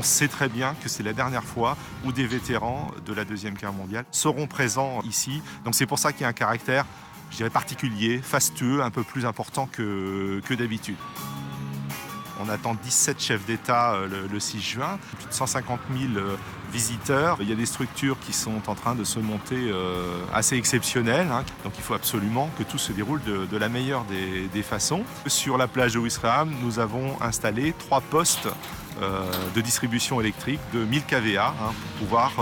sait très bien que c'est la dernière fois où des vétérans de la Deuxième Guerre mondiale seront présents ici. Donc c'est pour ça qu'il y a un caractère, je dirais, particulier, fastueux, un peu plus important que d'habitude. On attend 17 chefs d'État le 6 juin, plus de 150 000 visiteurs. Il y a des structures qui sont en train de se monter assez exceptionnelles. Donc il faut absolument que tout se déroule de la meilleure des façons. Sur la plage de Ouistreham, nous avons installé 3 postes de distribution électrique de 1000 kVA pour pouvoir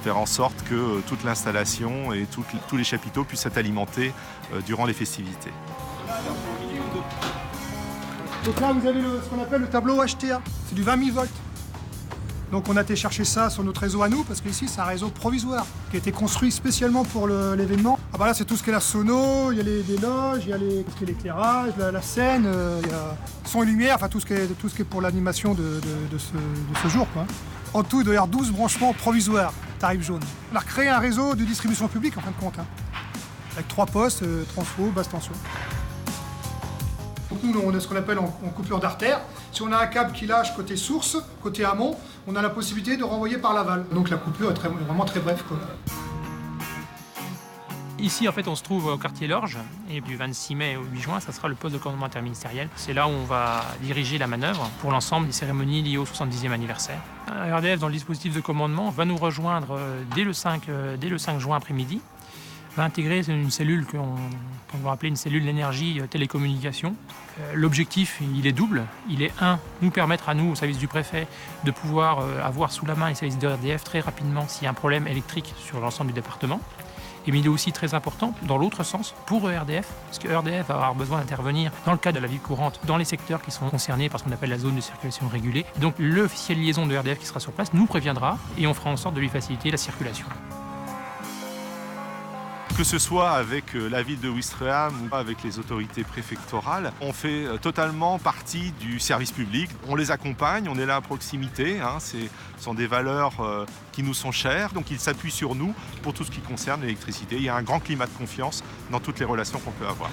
faire en sorte que toute l'installation et tous les chapiteaux puissent être alimentés durant les festivités. Donc là, vous avez ce qu'on appelle le tableau HTA. C'est du 20 000 volts. Donc on a été chercher ça sur notre réseau à nous, parce qu'ici, c'est un réseau provisoire qui a été construit spécialement pour l'événement. Ah bah là, c'est tout ce qui est la sono, il y a des loges, il y a tout ce qui est l'éclairage, la scène, il y a son et lumière, enfin tout ce qui est pour l'animation de ce jour, quoi. En tout, il doit y avoir 12 branchements provisoires, tarif jaune. On a recréé un réseau de distribution publique, en fin de compte, avec 3 postes, transfo, basse tension. Donc nous, on a ce qu'on appelle en coupure d'artère. Si on a un câble qui lâche côté source, côté amont, on a la possibilité de renvoyer par l'aval. Donc la coupure est vraiment très brève, quoi. Ici, en fait, on se trouve au quartier Lorge, et du 26 mai au 8 juin, ça sera le poste de commandement interministériel. C'est là où on va diriger la manœuvre pour l'ensemble des cérémonies liées au 70e anniversaire. RDF, dans le dispositif de commandement, va nous rejoindre dès le 5 juin après-midi. Va intégrer une cellule qu'on va appeler une cellule d'énergie télécommunication. L'objectif, il est double. Il est nous permettre à nous, au service du préfet, de pouvoir avoir sous la main les services de RDF très rapidement s'il y a un problème électrique sur l'ensemble du département. Mais il est aussi très important dans l'autre sens pour ERDF, parce que ERDF va avoir besoin d'intervenir dans le cadre de la vie courante, dans les secteurs qui sont concernés par ce qu'on appelle la zone de circulation régulée. Donc l'officiel liaison de ERDF qui sera sur place nous préviendra et on fera en sorte de lui faciliter la circulation. Que ce soit avec la ville de Ouistreham ou avec les autorités préfectorales, on fait totalement partie du service public. On les accompagne, on est là à proximité. Ce sont des valeurs qui nous sont chères, donc ils s'appuient sur nous pour tout ce qui concerne l'électricité. Il y a un grand climat de confiance dans toutes les relations qu'on peut avoir.